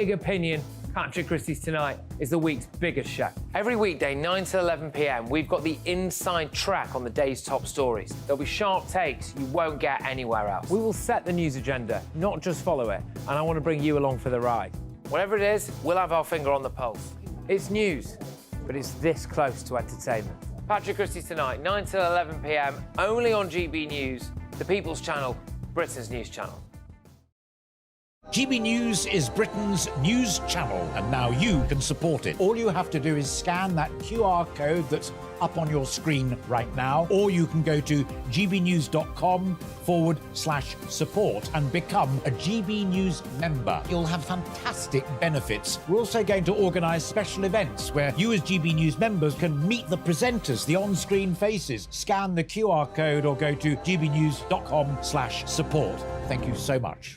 Big opinion. Patrick Christie's Tonight is the week's biggest show. Every weekday, 9 to 11 p.m, we've got the inside track on the day's top stories. There'll be sharp takes you won't get anywhere else. We will set the news agenda, not just follow it, and I want to bring you along for the ride. Whatever it is, we'll have our finger on the pulse. It's news, but it's this close to entertainment. Patrick Christie's Tonight, 9 to 11 p.m, only on GB News, the People's Channel, Britain's news channel. GB News is Britain's news channel, and now you can support it. All you have to do is scan that QR code that's up on your screen right now, or you can go to gbnews.com/support and become a GB News member. You'll have fantastic benefits. We're also going to organise special events where you as GB News members can meet the presenters, the on-screen faces. Scan the QR code or go to gbnews.com/support. Thank you so much.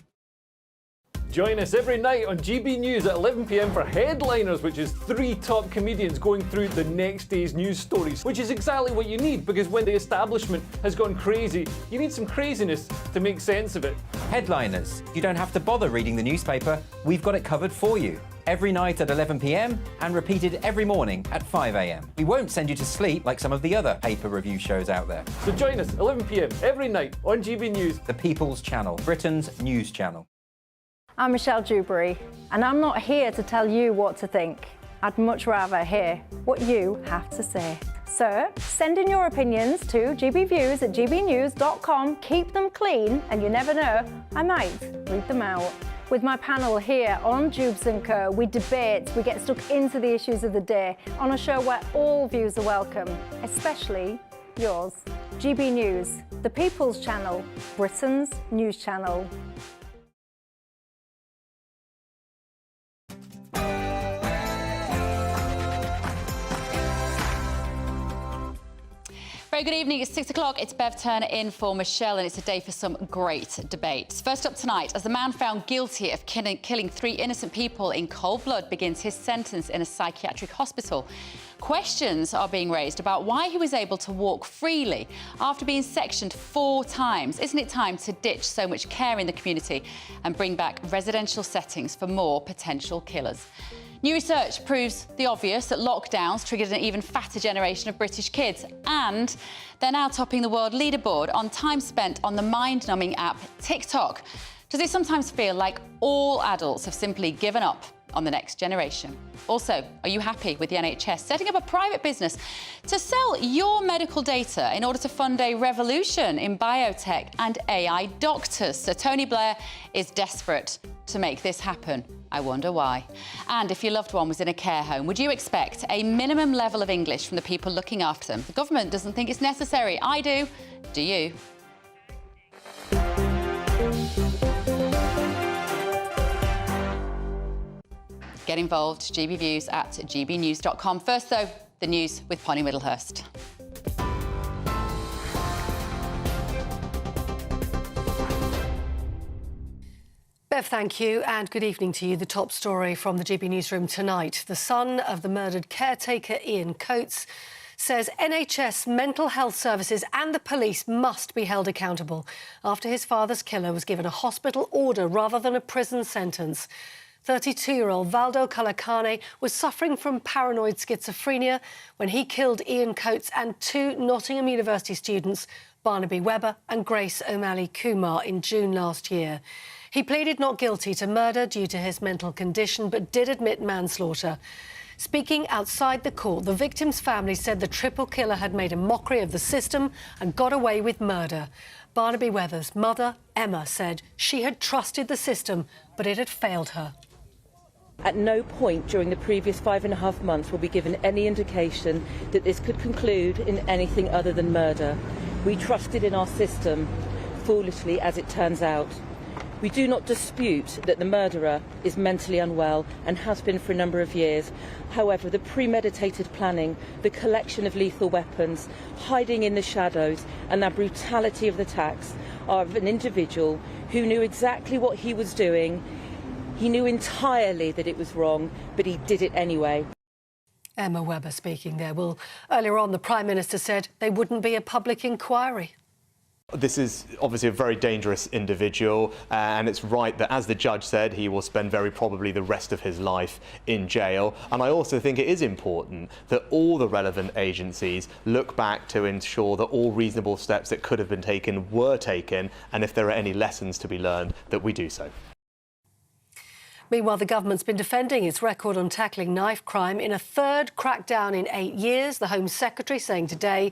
Join us every night on GB News at 11 p.m. for Headliners, which is 3 top comedians going through the next day's news stories, which is exactly what you need, because when the establishment has gone crazy, you need some craziness to make sense of it. Headliners. You don't have to bother reading the newspaper. We've got it covered for you. Every night at 11 p.m. and repeated every morning at 5 a.m. We won't send you to sleep like some of the other paper review shows out there. So join us 11 p.m. every night on GB News. The People's Channel, Britain's news channel. I'm Michelle Dewberry, and I'm not here to tell you what to think. I'd much rather hear what you have to say. So, send in your opinions to gbviews@gbnews.com. Keep them clean, and you never know, I might read them out. With my panel here on Dewbs & Co, we debate, we get stuck into the issues of the day on a show where all views are welcome, especially yours. GB News, the People's Channel, Britain's news channel. Very good evening. It's 6 o'clock. It's Bev Turner in for Michelle, and it's a day for some great debates. First up tonight, as the man found guilty of killing 3 innocent people in cold blood begins his sentence in a psychiatric hospital, questions are being raised about why he was able to walk freely after being sectioned 4 times. Isn't it time to ditch so much care in the community and bring back residential settings for more potential killers? New research proves the obvious, that lockdowns triggered an even fatter generation of British kids, and they're now topping the world leaderboard on time spent on the mind-numbing app TikTok. Does it sometimes feel like all adults have simply given up on the next generation? Also, are you happy with the NHS setting up a private business to sell your medical data in order to fund a revolution in biotech and AI doctors? So Tony Blair is desperate to make this happen. I wonder why. And if your loved one was in a care home, would you expect a minimum level of English from the people looking after them? The government doesn't think it's necessary. I do. Do you? Get involved, gbviews@gbnews.com. First, though, the news with Polly Middlehurst. Bev, thank you, and good evening to you. The top story from the GB newsroom tonight. The son of the murdered caretaker, Ian Coates, says NHS mental health services and the police must be held accountable after his father's killer was given a hospital order rather than a prison sentence. 32-year-old Valdo Kalakane was suffering from paranoid schizophrenia when he killed Ian Coates and 2 Nottingham University students, Barnaby Webber and Grace O'Malley Kumar, in June last year. He pleaded not guilty to murder due to his mental condition, but did admit manslaughter. Speaking outside the court, the victim's family said the triple killer had made a mockery of the system and got away with murder. Barnaby Webber's mother, Emma, said she had trusted the system, but it had failed her. At no point during the previous 5.5 months will be given any indication that this could conclude in anything other than murder. We trusted in our system, foolishly as it turns out. We do not dispute that the murderer is mentally unwell and has been for a number of years. However, the premeditated planning, the collection of lethal weapons, hiding in the shadows and the brutality of the attacks are of an individual who knew exactly what he was doing. He knew entirely that it was wrong, but he did it anyway. Emma Webber speaking there. Well, earlier on, the Prime Minister said there wouldn't be a public inquiry. This is obviously a very dangerous individual, and it's right that, as the judge said, he will spend very probably the rest of his life in jail. And I also think it is important that all the relevant agencies look back to ensure that all reasonable steps that could have been taken were taken, and if there are any lessons to be learned, that we do so. Meanwhile, the government's been defending its record on tackling knife crime in a third crackdown in 8 years. The Home Secretary saying today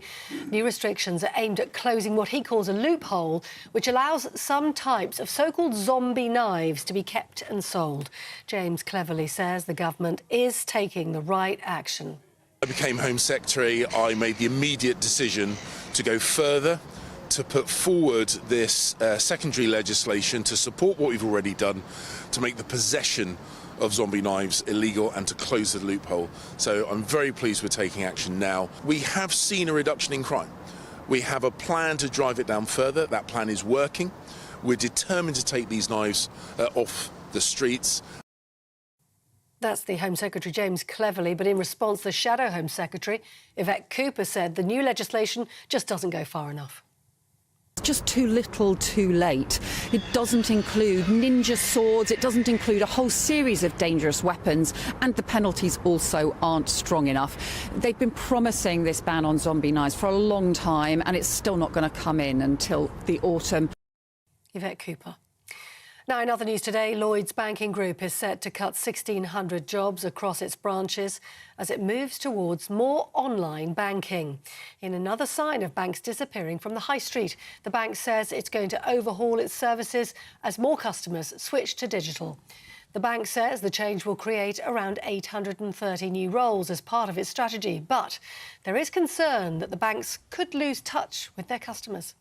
new restrictions are aimed at closing what he calls a loophole, which allows some types of so-called zombie knives to be kept and sold. James Cleverly says the government is taking the right action. I became Home Secretary. I made the immediate decision to go further, to put forward this secondary legislation to support what we've already done, to make the possession of zombie knives illegal and to close the loophole. So I'm very pleased we're taking action now. We have seen a reduction in crime. We have a plan to drive it down further. That plan is working. We're determined to take these knives off the streets. That's the Home Secretary, James Cleverly. But in response, the Shadow Home Secretary, Yvette Cooper, said the new legislation just doesn't go far enough. Just too little, too late. It doesn't include ninja swords, it doesn't include a whole series of dangerous weapons, and the penalties also aren't strong enough. They've been promising this ban on zombie knives for a long time, and it's still not going to come in until the autumn. Yvette Cooper. Now, in other news today, Lloyds Banking Group is set to cut 1,600 jobs across its branches as it moves towards more online banking. In another sign of banks disappearing from the high street, the bank says it's going to overhaul its services as more customers switch to digital. The bank says the change will create around 830 new roles as part of its strategy, but there is concern that the banks could lose touch with their customers.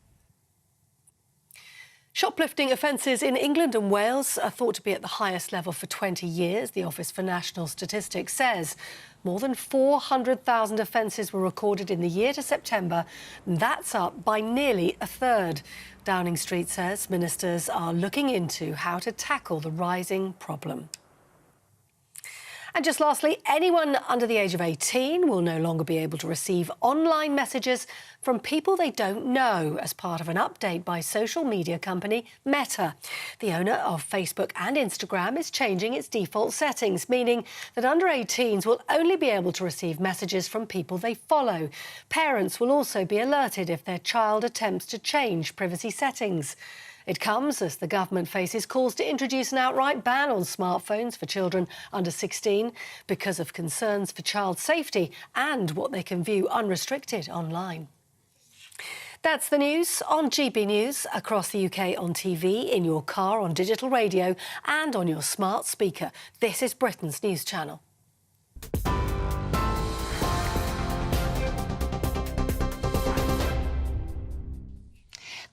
Shoplifting offences in England and Wales are thought to be at the highest level for 20 years. The Office for National Statistics says more than 400,000 offences were recorded in the year to September. That's up by nearly a third. Downing Street says ministers are looking into how to tackle the rising problem. And just lastly, anyone under the age of 18 will no longer be able to receive online messages from people they don't know as part of an update by social media company Meta. The owner of Facebook and Instagram is changing its default settings, meaning that under 18s will only be able to receive messages from people they follow. Parents will also be alerted if their child attempts to change privacy settings. It comes as the government faces calls to introduce an outright ban on smartphones for children under 16 because of concerns for child safety and what they can view unrestricted online. That's the news on GB News, across the UK on TV, in your car, on digital radio and on your smart speaker. This is Britain's News Channel.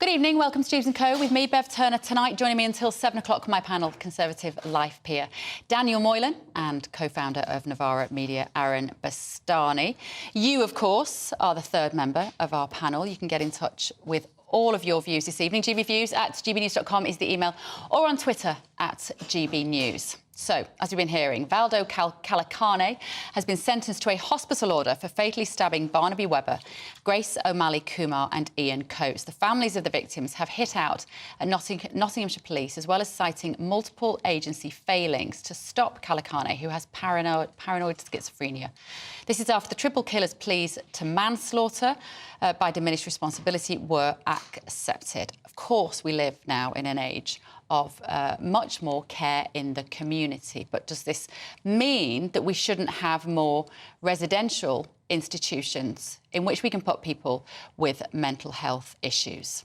Good evening, welcome to Dewbs & Co with me, Bev Turner, tonight. Joining me until 7 o'clock, my panel, Conservative Life peer Daniel Moylan and co-founder of Novara Media, Aaron Bastani. You, of course, are the third member of our panel. You can get in touch with all of your views this evening. gbviews@gbnews.com is the email, or on Twitter @GBNews. So, as we've been hearing, Valdo Kalakane has been sentenced to a hospital order for fatally stabbing Barnaby Webber, Grace O'Malley Kumar and Ian Coates. The families of the victims have hit out at Nottinghamshire Police, as well as citing multiple agency failings to stop Kalakane, who has paranoid schizophrenia. This is after the triple killer's pleas to manslaughter by diminished responsibility were accepted. Of course, we live now in an age of much more care in the community. But does this mean that we shouldn't have more residential institutions in which we can put people with mental health issues?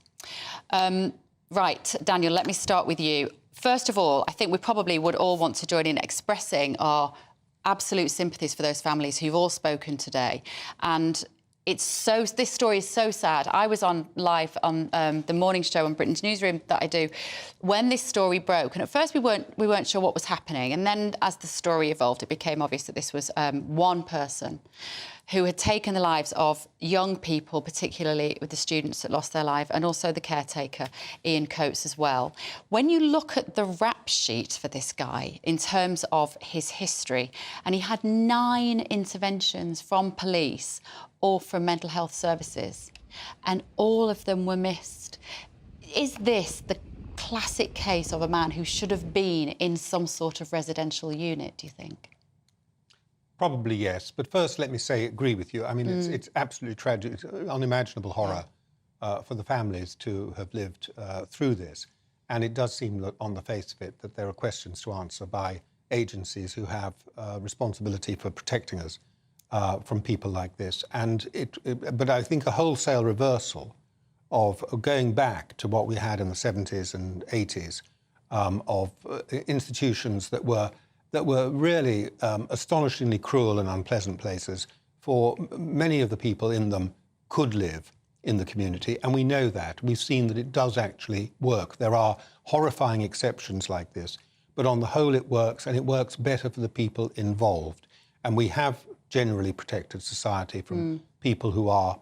Right, Daniel, let me start with you. First of all, I think we probably would all want to join in expressing our absolute sympathies for those families who've all spoken today. And this story is so sad. I was on live on the morning show on Britain's Newsroom that I do when this story broke, and at first we weren't sure what was happening, and then as the story evolved, it became obvious that this was one person who had taken the lives of young people, particularly with the students that lost their life, and also the caretaker, Ian Coates, as well. When you look at the rap sheet for this guy in terms of his history, and he had 9 interventions from police or from mental health services, and all of them were missed. Is this the classic case of a man who should have been in some sort of residential unit, do you think? Probably yes, but first let me say, agree with you. I mean, it's absolutely tragic, it's unimaginable horror for the families to have lived through this. And it does seem that on the face of it that there are questions to answer by agencies who have responsibility for protecting us from people like this. And but I think a wholesale reversal of going back to what we had in the 70s and 80s of institutions that were really astonishingly cruel and unpleasant places for many of the people in them could live in the community. And we know that. We've seen that it does actually work. There are horrifying exceptions like this, but on the whole it works, and it works better for the people involved. And we have generally protected society from people who are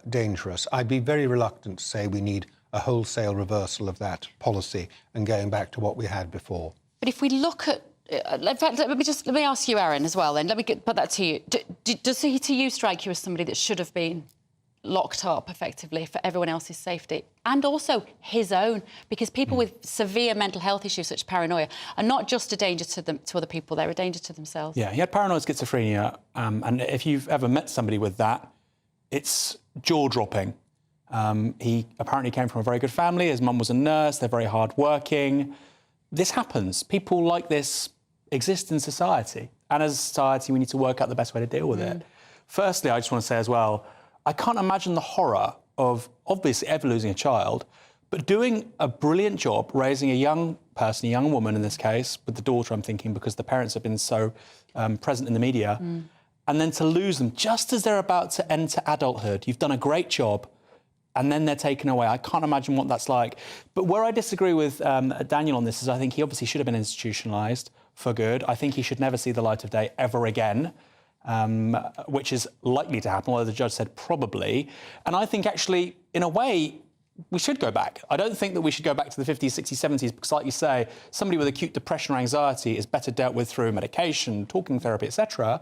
dangerous. I'd be very reluctant to say we need a wholesale reversal of that policy and going back to what we had before. But if we look at... in fact, let me ask you, Aaron, as well, then. Let me put that to you. Does he, to you, strike you as somebody that should have been locked up, effectively, for everyone else's safety? And also his own, because people with severe mental health issues, such as paranoia, are not just a danger to other people, they're a danger to themselves. Yeah, he had paranoid schizophrenia, and if you've ever met somebody with that, it's jaw-dropping. He apparently came from a very good family. His mum was a nurse. They're very hard-working. This happens. People like this exist in society. And as a society, we need to work out the best way to deal with it. Firstly, I just want to say as well, I can't imagine the horror of, obviously, ever losing a child, but doing a brilliant job raising a young person, a young woman in this case, with the daughter, I'm thinking, because the parents have been so present in the media, and then to lose them just as they're about to enter adulthood. You've done a great job, and then they're taken away. I can't imagine what that's like. But where I disagree with Daniel on this is I think he obviously should have been institutionalised for good. I think he should never see the light of day ever again, which is likely to happen, although the judge said probably. And I think actually, in a way, we should go back. I don't think that we should go back to the 50s, 60s, 70s, because like you say, somebody with acute depression or anxiety is better dealt with through medication, talking therapy, etc.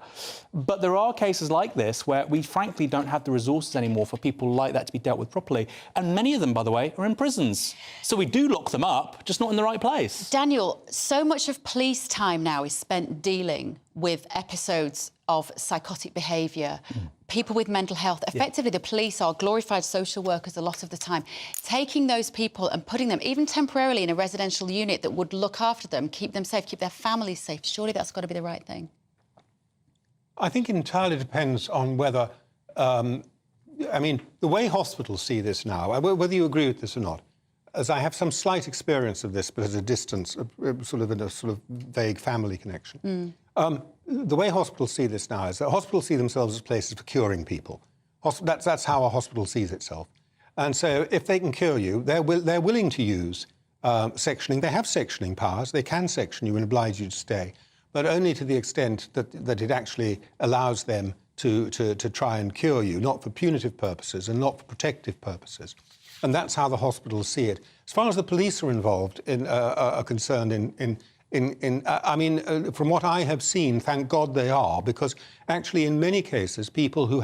But there are cases like this where we frankly don't have the resources anymore for people like that to be dealt with properly. And many of them, by the way, are in prisons. So we do lock them up, just not in the right place. Daniel, so much of police time now is spent dealing with episodes of psychotic behaviour, people with mental health. Effectively, the police are glorified social workers a lot of the time. Taking those people and putting them, even temporarily, in a residential unit that would look after them, keep them safe, keep their families safe, surely that's got to be the right thing. I think it entirely depends on whether... I mean, the way hospitals see this now, whether you agree with this or not, as I have some slight experience of this, but at a distance, sort of in a sort of vague family connection. The way hospitals see this now is that hospitals see themselves as places for curing people. That's how a hospital sees itself. And so if they can cure you, they're willing to use sectioning. They have sectioning powers. They can section you and oblige you to stay, but only to the extent that it actually allows them to try and cure you, not for punitive purposes and not for protective purposes. And that's how the hospitals see it. As far as the police are involved are concerned I mean, from what I have seen, thank God they are, because actually in many cases, people who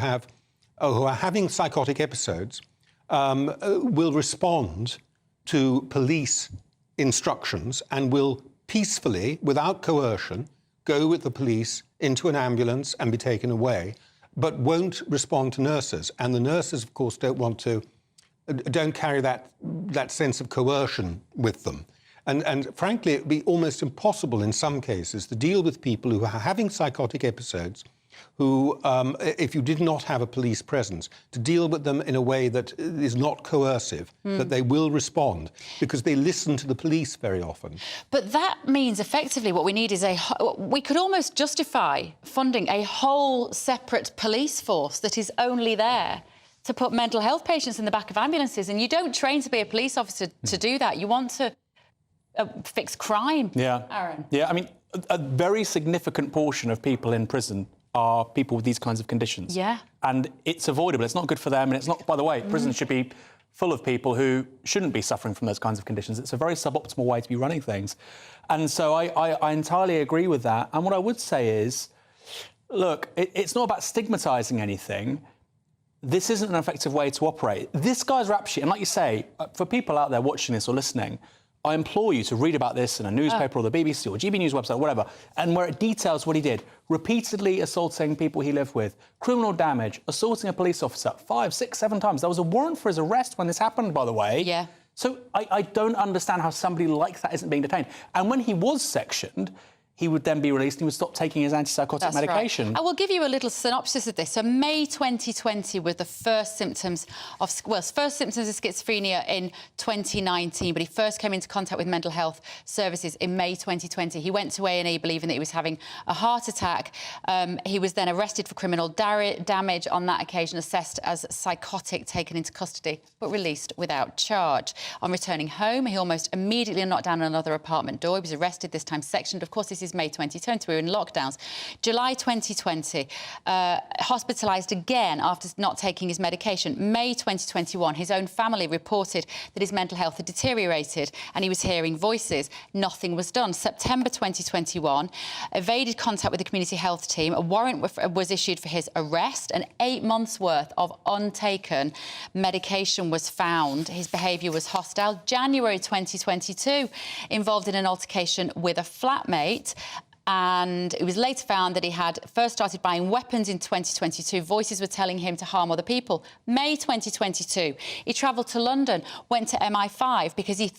are having psychotic episodes will respond to police instructions and will peacefully, without coercion, go with the police into an ambulance and be taken away, but won't respond to nurses. And the nurses, of course, don't carry that sense of coercion with them. And frankly, it would be almost impossible in some cases to deal with people who are having psychotic episodes, who, if you did not have a police presence, to deal with them in a way that is not coercive, that they will respond, because they listen to the police very often. But that means, effectively, what we need is we could almost justify funding a whole separate police force that is only there to put mental health patients in the back of ambulances. And you don't train to be a police officer to do that. You want to fix crime. Yeah. Aaron. Yeah, I mean, a very significant portion of people in prison are people with these kinds of conditions. Yeah. And it's avoidable. It's not good for them. And it's not, by the way, prison should be full of people who shouldn't be suffering from those kinds of conditions. It's a very suboptimal way to be running things. And so I entirely agree with that. And what I would say is, look, it's not about stigmatising anything. this isn't an effective way to operate. This guy's rap sheet, and like you say, for people out there watching this or listening, I implore you to read about this in a newspaper or the BBC or GB News website, whatever, and where it details what he did. Repeatedly assaulting people he lived with, criminal damage, assaulting a police officer 5, 6, 7 times. There was a warrant for his arrest when this happened, by the way. Yeah. So I don't understand how somebody like that isn't being detained. And when he was sectioned, he would then be released and he would stop taking his antipsychotic medication. Right. I will give you a little synopsis of this. So May 2020 were the first symptoms of schizophrenia in 2019, but he first came into contact with mental health services in May 2020. He went to A&E believing that he was having a heart attack. He was then arrested for criminal damage on that occasion, assessed as psychotic, taken into custody, but released without charge. On returning home, he almost immediately knocked down another apartment door. He was arrested, this time sectioned. Of course, this is May 2020. We were in lockdowns. July 2020, hospitalised again after not taking his medication. May 2021, his own family reported that his mental health had deteriorated and he was hearing voices. Nothing was done. September 2021, evaded contact with the community health team. A warrant was issued for his arrest and 8 months' worth of untaken medication was found. His behaviour was hostile. January 2022, involved in an altercation with a flatmate. And it was later found that he had first started buying weapons in 2022. Voices were telling him to harm other people. May 2022, he travelled to London, went to MI5 because he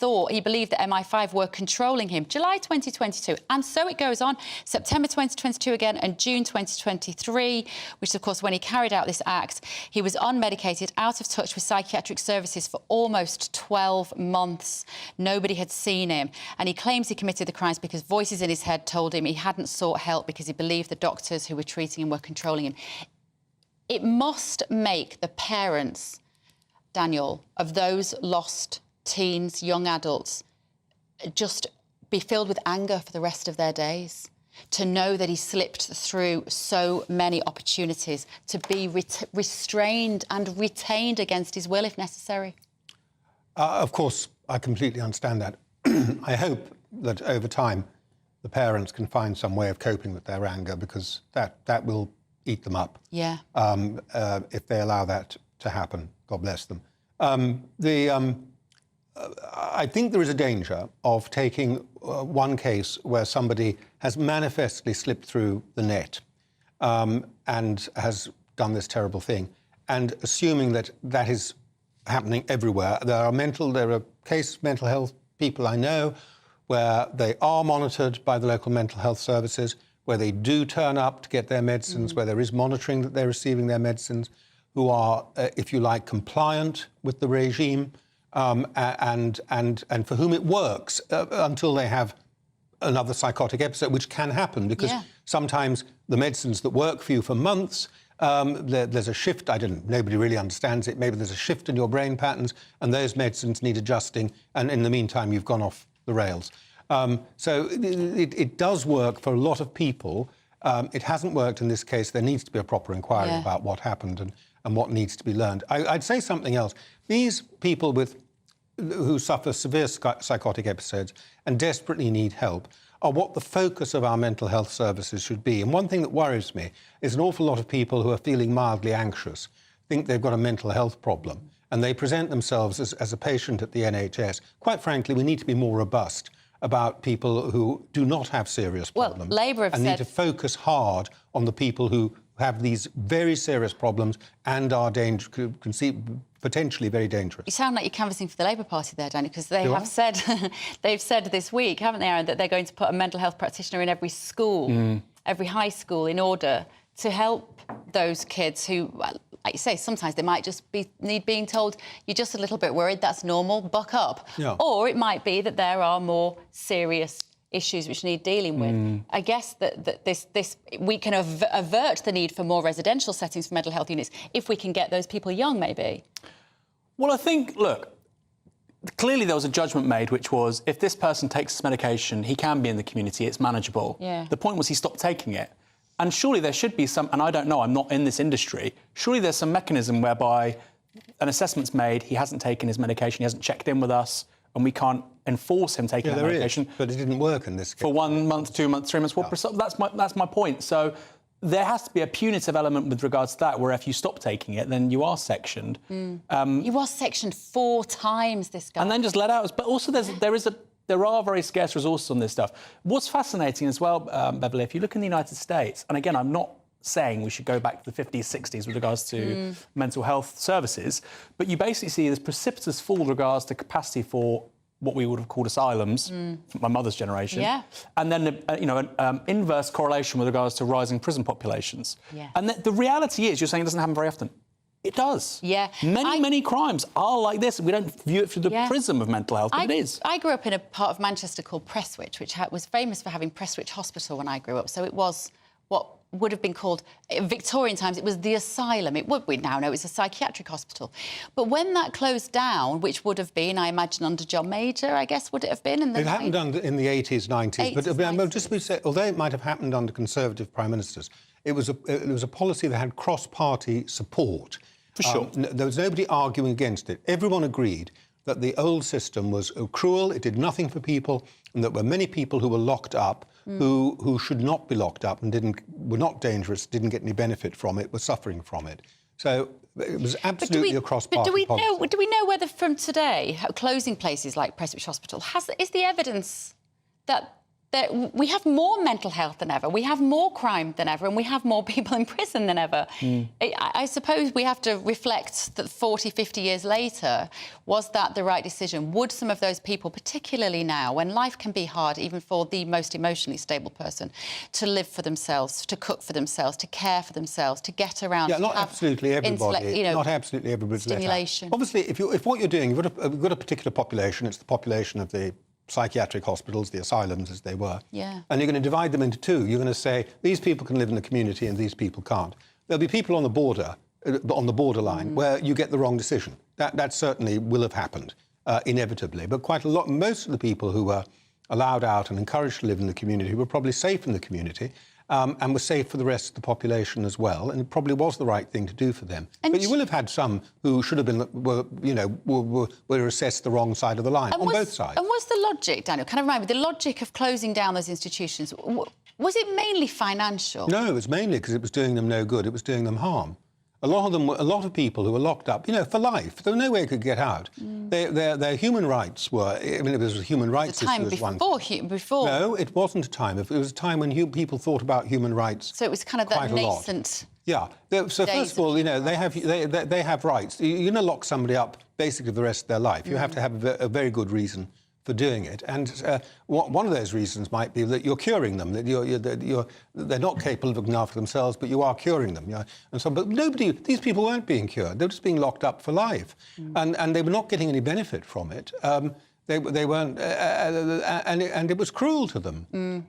believed that MI5 were controlling him. July 2022, and so it goes on. September 2022 again, and June 2023, which is, of course, when he carried out this act. He was unmedicated, out of touch with psychiatric services for almost 12 months. Nobody had seen him, and he claims he committed the crimes because voices in his head told him he hadn't sought help because he believed the doctors who were treating him were controlling him. It must make the parents, Daniel, of those lost teens, young adults, just be filled with anger for the rest of their days, to know that he slipped through so many opportunities to be restrained and retained against his will if necessary. Of course, I completely understand that. I hope that over time the parents can find some way of coping with their anger, because that will eat them up. Yeah. If they allow that to happen. God bless them. I think there is a danger of taking one case where somebody has manifestly slipped through the net and has done this terrible thing, and assuming that that is happening everywhere. There are mental health people I know where they are monitored by the local mental health services, where they do turn up to get their medicines, where there is monitoring that they're receiving their medicines, who are, if you like, compliant with the regime, and for whom it works until they have another psychotic episode, which can happen, because sometimes the medicines that work for you for months, there's a shift, nobody really understands it, maybe there's a shift in your brain patterns, and those medicines need adjusting, and in the meantime you've gone off the rails. So it does work for a lot of people. It hasn't worked in this case. There needs to be a proper inquiry about what happened and what needs to be learned. I'd say something else. These people who suffer severe psychotic episodes and desperately need help are what the focus of our mental health services should be. And one thing that worries me is an awful lot of people who are feeling mildly anxious think they've got a mental health problem, and they present themselves as a patient at the NHS. Quite frankly, we need to be more robust about people who do not have serious problems. Well, Labour have and need to focus hard on the people who have these very serious problems and are potentially very dangerous. You sound like you're canvassing for the Labour Party there, Danny, because they have said, they've said this week, haven't they, Aaron, that they're going to put a mental health practitioner in every school, every high school, in order to help those kids who, like you say, sometimes they might just need being told, you're just a little bit worried, that's normal, buck up. Yeah. Or it might be that there are more serious issues which need dealing with. I guess that we can avert the need for more residential settings for mental health units if we can get those people young, maybe. Well, I think, look, clearly there was a judgment made, which was if this person takes this medication, he can be in the community, it's manageable. Yeah. The point was he stopped taking it. And surely there should be some, and I don't know, I'm not in this industry, surely there's some mechanism whereby an assessment's made, he hasn't taken his medication, he hasn't checked in with us, and we can't enforce him taking that medication. Is, but it didn't work in this case. For 1 month, 2 months, 3 months. Well, that's my point. So there has to be a punitive element with regards to that, where if you stop taking it, then you are sectioned. You are sectioned 4 times, this guy. And then just let out. But also there are very scarce resources on this stuff. What's fascinating as well, Beverly, if you look in the United States, and again, I'm not saying we should go back to the 50s, 60s with regards to mental health services, but you basically see this precipitous fall with regards to capacity for what we would have called asylums, from my mother's generation. Yeah. And then, an inverse correlation with regards to rising prison populations. Yeah. And the reality is, you're saying it doesn't happen very often. It does. Yeah. Many crimes are like this. We don't view it through the prism of mental health, but it is. I grew up in a part of Manchester called Prestwich, which was famous for having Prestwich Hospital when I grew up. So it was what would have been called, in Victorian times, it was the asylum. We now know it's a psychiatric hospital. But when that closed down, which would have been, I imagine, under John Major, I guess, would it have been? It happened in the 80s, 90s. But just to say, although it might have happened under Conservative Prime Ministers, it was a policy that had cross-party support. For sure. There was nobody arguing against it. Everyone agreed that the old system was cruel, it did nothing for people, and that there were many people who were locked up who should not be locked up and were not dangerous, didn't get any benefit from it, were suffering from it. So it was absolutely a cross-party policy. Do we know whether from today, closing places like Prestwich Hospital, is the evidence that we have more mental health than ever, we have more crime than ever, and we have more people in prison than ever? I suppose we have to reflect that 40, 50 years later, was that the right decision? Would some of those people, particularly now, when life can be hard, even for the most emotionally stable person, to live for themselves, to cook for themselves, to care for themselves, to get around... Yeah, not absolutely everybody. Not absolutely everybody's stimulation. Obviously, if what you're doing, you've got a particular population, it's the population of the psychiatric hospitals, the asylums as they were. Yeah. And you're going to divide them into 2. You're going to say, these people can live in the community and these people can't. There'll be people on the border, on the borderline, where you get the wrong decision. That certainly will have happened, inevitably. But most of the people who were allowed out and encouraged to live in the community were probably safe in the community, and were safe for the rest of the population as well, and it probably was the right thing to do for them. But you will have had some who should have been, were assessed the wrong side of the line, on both sides. And was the logic, Daniel, kind of remind me, the logic of closing down those institutions, was it mainly financial? No, it was mainly because it was doing them no good, it was doing them harm. A lot of people who were locked up, for life. There was no way they could get out. Their human rights were... I mean, it was a human rights issue. It was a time before... No, it wasn't a time. It was a time when people thought about human rights. So it was kind of that nascent... Yeah. So first of all, they have rights. You're going to lock somebody up basically the rest of their life. You have to have a very good reason for doing it. And one of those reasons might be that you're curing them, that they're not capable of looking after themselves, but you are curing them. But these people weren't being cured. They were just being locked up for life. And they were not getting any benefit from it. They weren't, and it was cruel to them.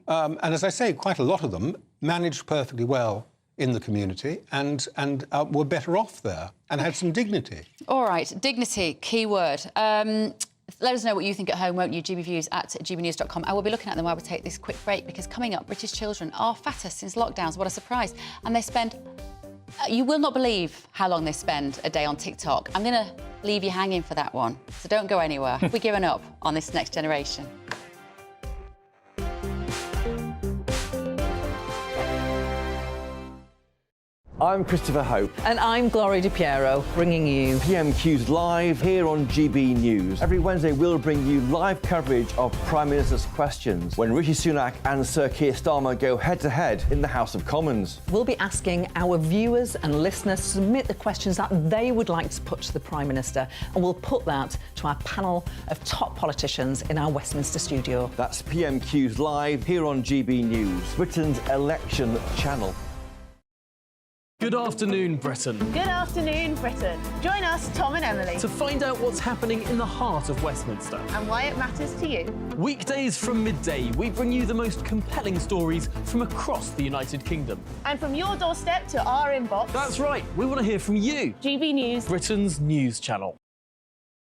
And as I say, quite a lot of them managed perfectly well in the community and were better off there and had some dignity. All right, dignity, key word. Let us know what you think at home, won't you? GBViews@gbnews.com. I will be looking at them while we take this quick break, because coming up, British children are fatter since lockdowns. What a surprise. And they spend... you will not believe how long they spend a day on TikTok. I'm going to leave you hanging for that one, so don't go anywhere. Have we given up on this next generation? I'm Christopher Hope. And I'm Gloria Di Piero, bringing you PMQs Live here on GB News. Every Wednesday, we'll bring you live coverage of Prime Minister's questions when Rishi Sunak and Sir Keir Starmer go head-to-head in the House of Commons. We'll be asking our viewers and listeners to submit the questions that they would like to put to the Prime Minister, and we'll put that to our panel of top politicians in our Westminster studio. That's PMQs Live here on GB News, Britain's election channel. Good afternoon, Britain. Good afternoon, Britain. Join us, Tom and Emily, to find out what's happening in the heart of Westminster and why it matters to you. Weekdays from midday, we bring you the most compelling stories from across the United Kingdom. And from your doorstep to our inbox. That's right, we want to hear from you. GB News, Britain's news channel.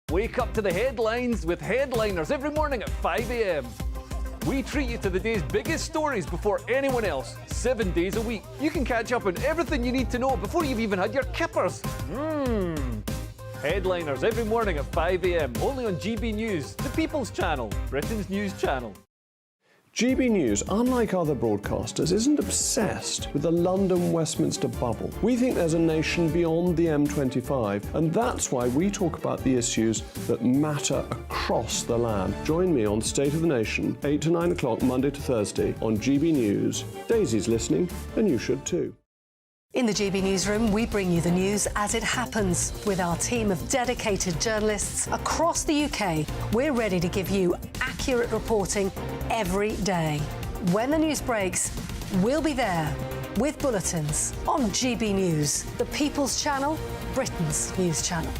Wake up to the headlines with Headliners every morning at 5 a.m. We treat you to the day's biggest stories before anyone else, 7 days a week. You can catch up on everything you need to know before you've even had your kippers. Headliners every morning at 5 a.m, only on GB News, the People's Channel, Britain's news channel. GB News, unlike other broadcasters, isn't obsessed with the London-Westminster bubble. We think there's a nation beyond the M25, and that's why we talk about the issues that matter across the land. Join me on State of the Nation, 8 to 9 o'clock, Monday to Thursday, on GB News. Daisy's listening, and you should too. In the GB Newsroom, we bring you the news as it happens. With our team of dedicated journalists across the UK, we're ready to give you accurate reporting every day. When the news breaks, we'll be there with bulletins on GB News, the People's Channel, Britain's news channel.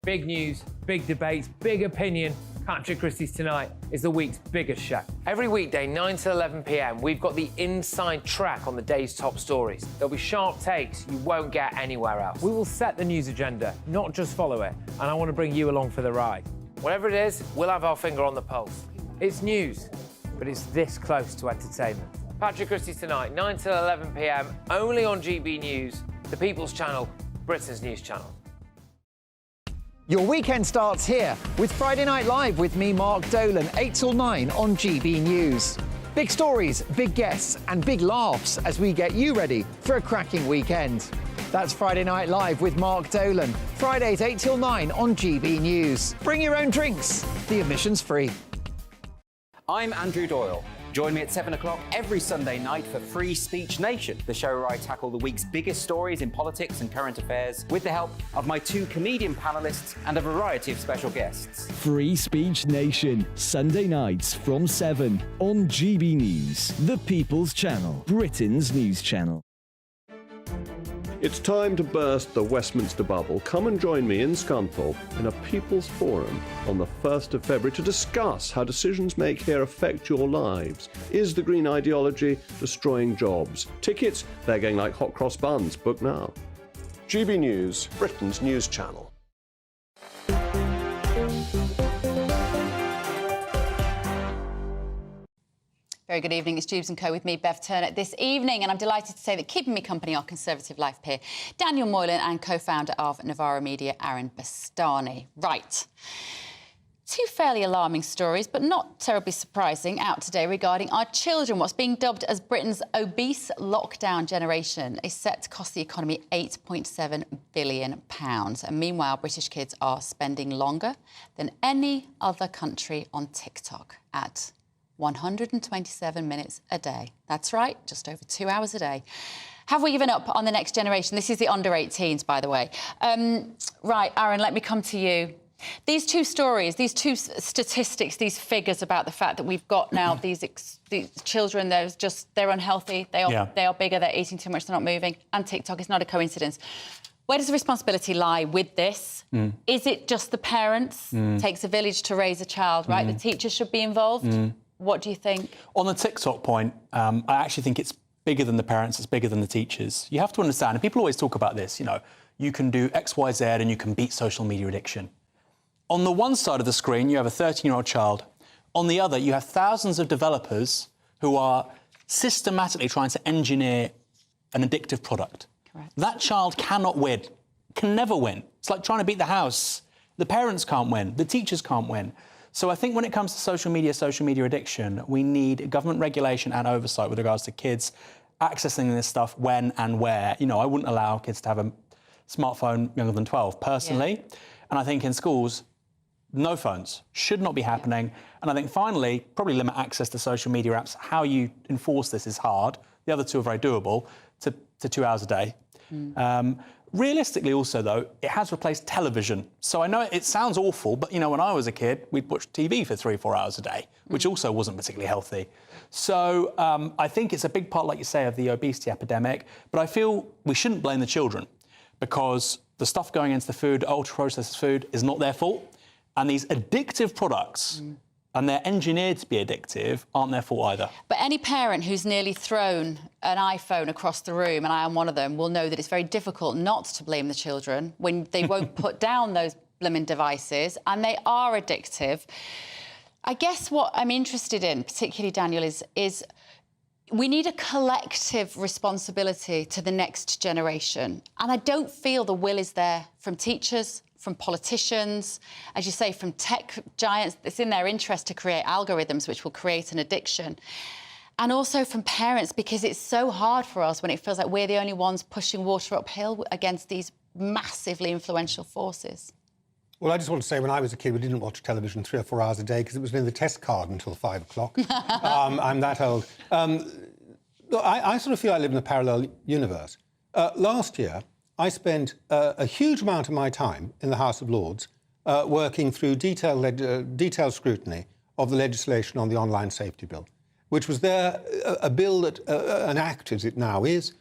Big news, big debates, big opinion. Patrick Christie's Tonight is the week's biggest show. Every weekday, 9 to 11 p.m, we've got the inside track on the day's top stories. There'll be sharp takes you won't get anywhere else. We will set the news agenda, not just follow it, and I want to bring you along for the ride. Whatever it is, we'll have our finger on the pulse. It's news, but it's this close to entertainment. Patrick Christie's Tonight, 9 to 11 p.m, only on GB News, the People's Channel, Britain's news channel. Your weekend starts here with Friday Night Live with me, Mark Dolan, 8 till 9 on GB News. Big stories, big guests and big laughs as we get you ready for a cracking weekend. That's Friday Night Live with Mark Dolan, Fridays 8 till 9 on GB News. Bring your own drinks, the admission's free. I'm Andrew Doyle. Join me at 7 o'clock every Sunday night for Free Speech Nation, the show where I tackle the week's biggest stories in politics and current affairs with the help of my two comedian panellists and a variety of special guests. Free Speech Nation, Sunday nights from 7 on GB News, the People's Channel, Britain's news channel. It's time to burst the Westminster bubble. Come and join me in Scunthorpe in a People's Forum on the 1st of February to discuss how decisions made here affect your lives. Is the green ideology destroying jobs? Tickets, they're going like hot cross buns. Book now. GB News, Britain's news channel. Very good evening. It's Dewbs & Co with me, Bev Turner, this evening, and I'm delighted to say that keeping me company are Conservative Life peer Daniel Moylan and co-founder of Novara Media, Aaron Bastani. Right. Two fairly alarming stories, but not terribly surprising, out today regarding our children. What's being dubbed as Britain's obese lockdown generation is set to cost the economy £8.7 billion. And meanwhile, British kids are spending longer than any other country on TikTok at 127 minutes a day. That's right, just over 2 hours a day. Have we given up on the next generation? This is the under 18s, by the way. Right, Aaron, let me come to you. These two stories, these two statistics, these figures about the fact that we've got now these children, they're unhealthy, they are bigger, they're eating too much, they're not moving, and TikTok is not a coincidence. Where does the responsibility lie with this? Is it just the parents? Takes a village to raise a child, right? The teachers should be involved. What do you think? On the TikTok point, I actually think it's bigger than the parents, it's bigger than the teachers. You have to understand, and people always talk about this, you know, you can do X, Y, Z and you can beat social media addiction. On the one side of the screen, you have a 13-year-old child. On the other, you have thousands of developers who are systematically trying to engineer an addictive product. Correct. That child cannot win, can never win. It's like trying to beat the house. The parents can't win, the teachers can't win. So I think when it comes to social media addiction, we need government regulation and oversight with regards to kids accessing this stuff when and where. You know, I wouldn't allow kids to have a smartphone younger than 12, personally. Yeah. And I think in schools, no phones should not be happening. And I think finally, probably limit access to social media apps. How you enforce this is hard. The other two are very doable, to 2 hours a day. Realistically also, though, it has replaced television. So I know it sounds awful, but, you know, when I was a kid, we'd watch TV for 3 or 4 hours a day, which also wasn't particularly healthy. So I think it's a big part, like you say, of the obesity epidemic. But I feel we shouldn't blame the children because the stuff going into the food, ultra-processed food, is not their fault. And these addictive products, and they're engineered to be addictive, aren't their fault either. But any parent who's nearly thrown an iPhone across the room, and I am one of them, will know that it's very difficult not to blame the children when they won't put down those blimmin' devices, and they are addictive. I guess what I'm interested in, particularly, Daniel, is we need a collective responsibility to the next generation. And I don't feel the will is there from teachers, from politicians, as you say, from tech giants. It's in their interest to create algorithms which will create an addiction. And also from parents, because it's so hard for us when it feels like we're the only ones pushing water uphill against these massively influential forces. Well, I just want to say, when I was a kid, we didn't watch television 3 or 4 hours a day because it was in the test card until 5 o'clock. I'm that old. Look, I sort of feel I live in a parallel universe. Last year, I spent a huge amount of my time in the House of Lords working through detailed scrutiny of the legislation on the online safety bill, which was a bill that, an act as it now is,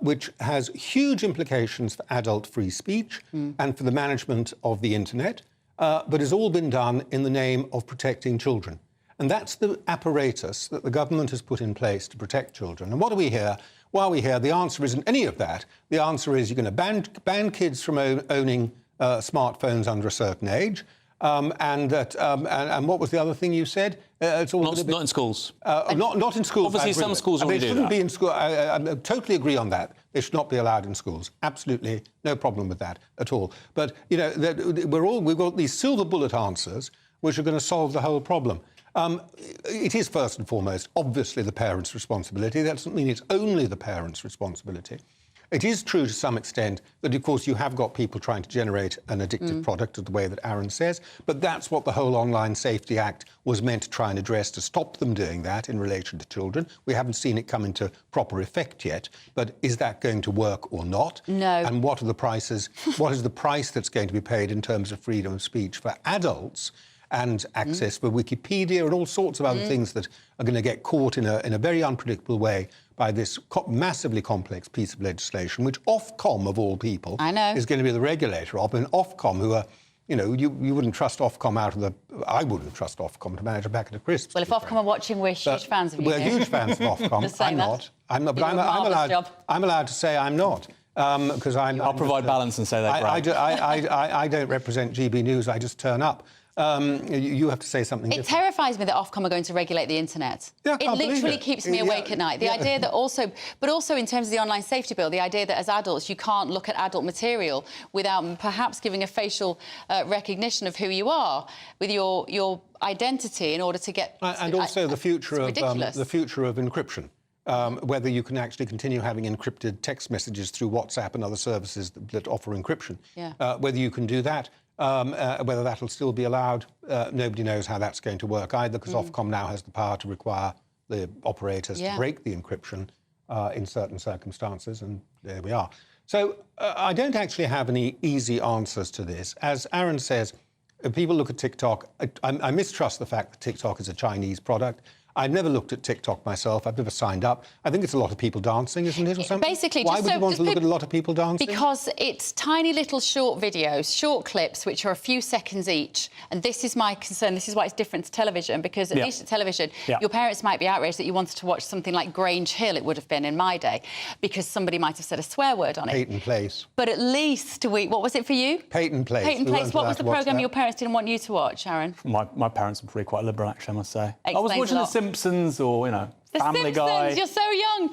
which has huge implications for adult free speech and for the management of the internet, but has all been done in the name of protecting children. And that's the apparatus that the government has put in place to protect children. And what do we hear? While we hear the answer isn't any of that, the answer is you're going to ban kids from owning smartphones under a certain age. And what was the other thing you said? It's all not in schools. Not in schools. Obviously, some schools already do that. They shouldn't be in school. I totally agree on that. They should not be allowed in schools. Absolutely no problem with that at all. But you know, we've got these silver bullet answers which are going to solve the whole problem. It is first and foremost, obviously, the parents' responsibility. That doesn't mean it's only the parents' responsibility. It is true to some extent that, of course, you have got people trying to generate an addictive product the way that Aaron says, but that's what the whole Online Safety Act was meant to try and address, to stop them doing that in relation to children. We haven't seen it come into proper effect yet, but is that going to work or not? No. And what are the prices? What is the price that's going to be paid in terms of freedom of speech for adults and access for Wikipedia and all sorts of other things that are going to get caught in a very unpredictable way by this massively complex piece of legislation, which Ofcom, of all people, is going to be the regulator of. And Ofcom, who are, you know, you wouldn't trust Ofcom out of the... I wouldn't trust Ofcom to manage a packet of crisps. Well, if Ofcom are watching, we're huge fans of you. We're huge fans of Ofcom. I'm not. But I'm allowed to say I'm not. Because I'll provide balance and say they're great. I don't represent GB News. I just turn up. You have to say something different. It terrifies me that Ofcom are going to regulate the internet. Yeah, it literally keeps me awake at night. The idea that but also in terms of the online safety bill, the idea that as adults you can't look at adult material without perhaps giving a facial recognition of who you are with your identity in order to get... And also the future of encryption. Whether you can actually continue having encrypted text messages through WhatsApp and other services that offer encryption. Whether you can do that. Whether that'll still be allowed, nobody knows how that's going to work either, because Ofcom now has the power to require the operators to break the encryption in certain circumstances, and there we are. So I don't actually have any easy answers to this. As Aaron says, if people look at TikTok, I mistrust the fact that TikTok is a Chinese product. I've never looked at TikTok myself. I've never signed up. I think it's a lot of people dancing, isn't it, or something? Basically, why would you want to look at a lot of people dancing? Because it's tiny little short videos, short clips, which are a few seconds each. And this is my concern. This is why it's different to television, because at least at television, your parents might be outraged that you wanted to watch something like Grange Hill, it would have been in my day, because somebody might have said a swear word on it. Peyton Place. But at least what was it for you? Peyton Place. Peyton Place. What was the programme your parents didn't want you to watch, Aaron? My parents were pretty quite liberal, actually, I must say. Explains I was watching The Simpsons or, you know, Family Guy. You're so young.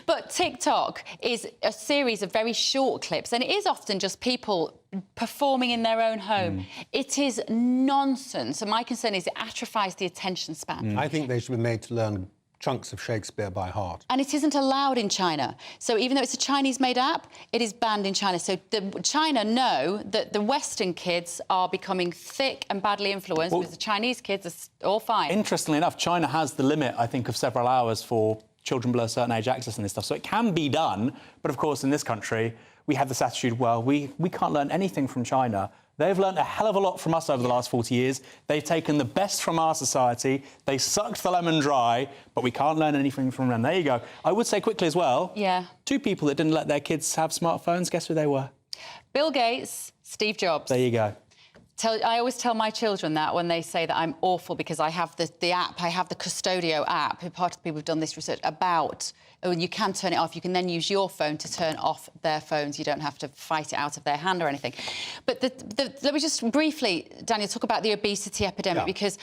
But TikTok is a series of very short clips, and it is often just people performing in their own home. It is nonsense, and my concern is it atrophies the attention span. I think they should be made to learn chunks of Shakespeare by heart. And it isn't allowed in China. So even though it's a Chinese-made app, it is banned in China. So China know that the Western kids are becoming thick and badly influenced, whereas the Chinese kids are all fine. Interestingly enough, China has the limit, I think, of several hours for children below a certain age accessing this stuff. So it can be done. But, of course, in this country, we have this attitude, well, we can't learn anything from China. They've learned a hell of a lot from us over the last 40 years. They've taken the best from our society. They sucked the lemon dry, but we can't learn anything from them. There you go. I would say quickly as well, two people that didn't let their kids have smartphones, guess who they were? Bill Gates, Steve Jobs. There you go. I always tell my children that when they say that I'm awful because I have the app, I have the Custodio app, who part of the people who've done this research about, and you can turn it off. You can then use your phone to turn off their phones. You don't have to fight it out of their hand or anything. But let me just briefly, Daniel, talk about the obesity epidemic, because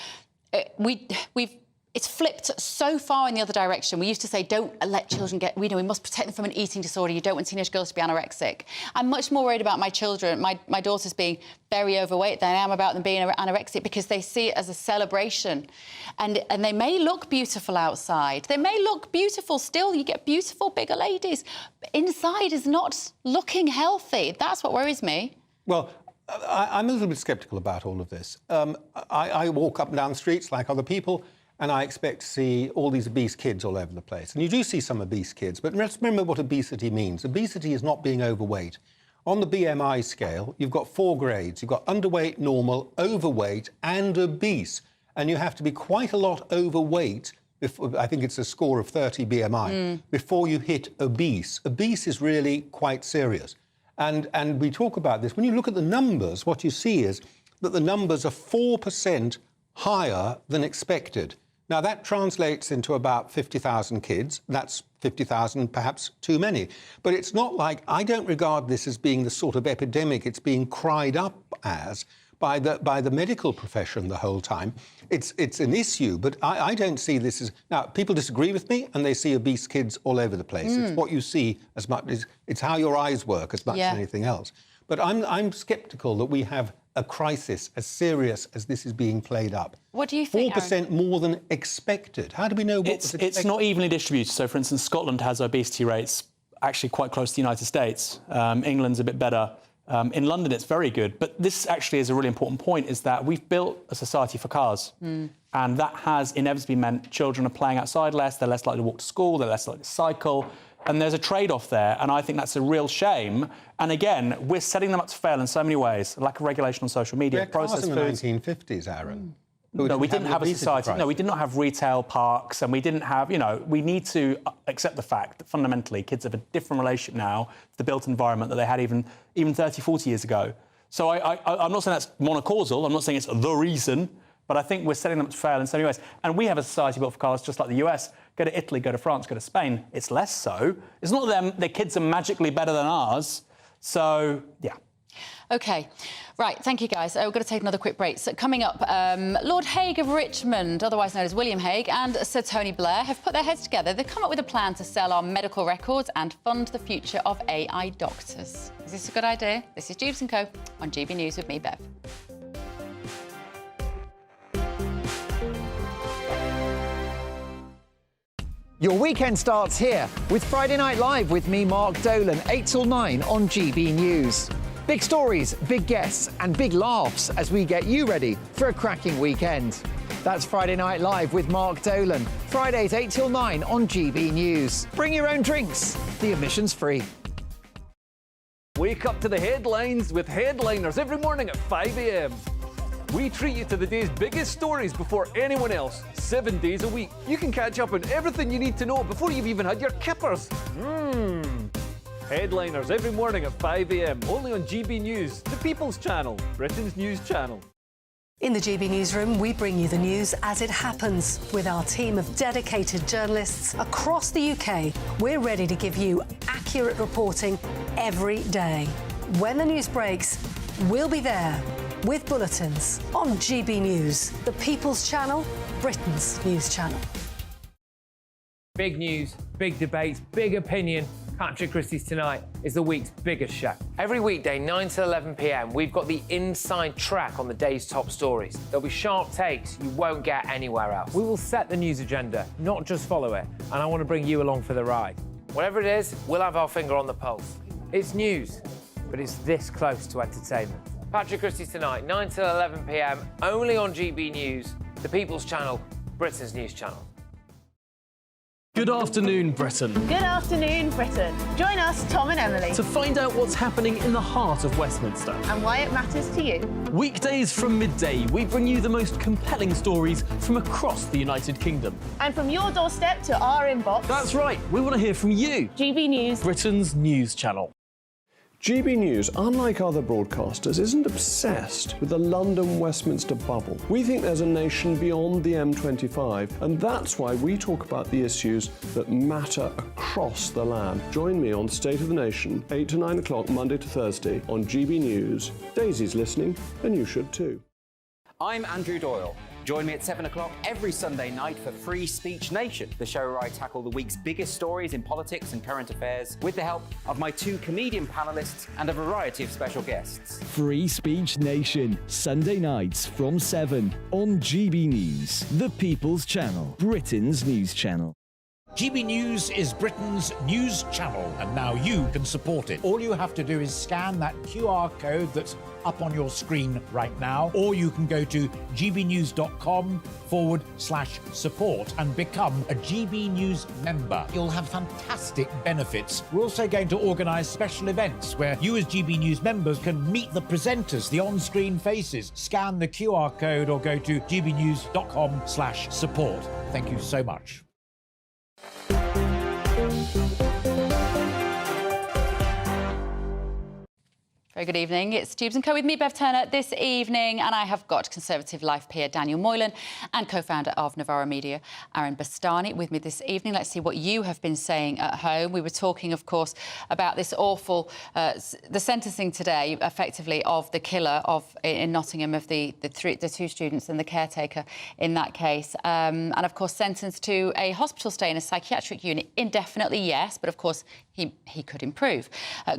we've It's flipped so far in the other direction. We used to say, don't let children get, we must protect them from an eating disorder. You don't want teenage girls to be anorexic. I'm much more worried about my children, my daughters being very overweight than I am about them being anorexic, because they see it as a celebration. And they may look beautiful outside. They may look beautiful still. You get beautiful, bigger ladies. But inside is not looking healthy. That's what worries me. Well, I'm a little bit sceptical about all of this. I walk up and down the streets like other people, and I expect to see all these obese kids all over the place. And you do see some obese kids, but let's remember what obesity means. Obesity is not being overweight. On the BMI scale, you've got 4 grades. You've got underweight, normal, overweight, and obese. And you have to be quite a lot overweight, I think it's a score of 30 BMI, before you hit obese. Obese is really quite serious. And we talk about this. When you look at the numbers, what you see is that the numbers are 4% higher than expected. Now, that translates into about 50,000 kids. That's 50,000, perhaps too many. But it's not like, I don't regard this as being the sort of epidemic it's being cried up as by the medical profession the whole time. It's an issue, but I don't see this as... Now, people disagree with me, and they see obese kids all over the place. It's what you see as much as... It's how your eyes work as much as anything else. But I'm sceptical that we have a crisis as serious as this is being played up. What do you think, 4% more than expected. How do we know what was expected? It's not evenly distributed. So, for instance, Scotland has obesity rates actually quite close to the United States. England's a bit better. In London, it's very good. But this actually is a really important point, is that we've built a society for cars. And that has inevitably meant children are playing outside less, they're less likely to walk to school, they're less likely to cycle. And there's a trade-off there, and I think that's a real shame. And again, we're setting them up to fail in so many ways. Lack of regulation on social media, processed foods. In the 1950s, Aaron. No, we didn't have a society. No, we did not have retail parks, and we didn't have, we need to accept the fact that fundamentally kids have a different relationship now to the built environment that they had even 30, 40 years ago. So I'm not saying that's monocausal, I'm not saying it's the reason, but I think we're setting them up to fail in so many ways. And we have a society built for cars just like the US. Go to Italy, go to France, go to Spain. It's less so. It's not that their kids are magically better than ours. So, yeah. OK. Right, thank you, guys. We're going to take another quick break. So coming up, Lord Hague of Richmond, otherwise known as William Hague, and Sir Tony Blair have put their heads together. They've come up with a plan to sell our medical records and fund the future of AI doctors. Is this a good idea? This is Dewbs & Co. on GB News with me, Bev. Your weekend starts here with Friday Night Live with me, Mark Dolan, 8 till 9 on GB News. Big stories, big guests and big laughs as we get you ready for a cracking weekend. That's Friday Night Live with Mark Dolan, Fridays 8 till 9 on GB News. Bring your own drinks, the admission's free. Wake up to the headlines with Headliners every morning at 5 a.m. We treat you to the day's biggest stories before anyone else, 7 days a week. You can catch up on everything you need to know before you've even had your kippers. Headliners every morning at 5 a.m, only on GB News, the People's Channel, Britain's news channel. In the GB Newsroom, we bring you the news as it happens. With our team of dedicated journalists across the UK, we're ready to give you accurate reporting every day. When the news breaks, we'll be there with bulletins on GB News, the People's Channel, Britain's news channel. Big news, big debates, big opinion. Patrick Christie's Tonight is the week's biggest show. Every weekday, 9 to 11 p.m, we've got the inside track on the day's top stories. There'll be sharp takes you won't get anywhere else. We will set the news agenda, not just follow it, and I want to bring you along for the ride. Whatever it is, we'll have our finger on the pulse. It's news, but it's this close to entertainment. Patrick Christie's Tonight, 9 to 11 p.m, only on GB News, the People's Channel, Britain's news channel. Good afternoon, Britain. Good afternoon, Britain. Join us, Tom and Emily, To find out what's happening in the heart of Westminster. and why it matters to you. Weekdays from midday, we bring you the most compelling stories from across the United Kingdom. And from your doorstep to our inbox, That's right, we want to hear from you, GB News. Britain's news channel. GB News, unlike other broadcasters, isn't obsessed with the London-Westminster bubble. We think there's a nation beyond the M25, and that's why we talk about the issues that matter across the land. Join me on State of the Nation, 8 to 9 o'clock, Monday to Thursday, on GB News. Daisy's listening, and you should too. I'm Andrew Doyle. Join me at 7 o'clock every Sunday night for Free Speech Nation, the show where I tackle the week's biggest stories in politics and current affairs with the help of my 2 comedian panellists and a variety of special guests. Free Speech Nation, Sunday nights from 7 on GB News, the People's Channel, Britain's news channel. GB News is Britain's news channel, and now you can support it. All you have to do is scan that QR code that's up on your screen right now, or you can go to gbnews.com/support and become a GB News member. You'll have fantastic benefits. We're also going to organise special events where you as GB News members can meet the presenters, the on-screen faces. Scan the QR code or go to gbnews.com/support. Thank you so much. Very good evening. It's Dewbs & Co with me, Bev Turner, this evening, and I have got Conservative Life peer Daniel Moylan and co-founder of Novara Media, Aaron Bastani, with me this evening. Let's see what you have been saying at home. We were talking, of course, about this awful, the sentencing today, effectively, of the killer in Nottingham of the 2 students and the caretaker in that case, and of course sentenced to a hospital stay in a psychiatric unit indefinitely, yes, but of course he could improve.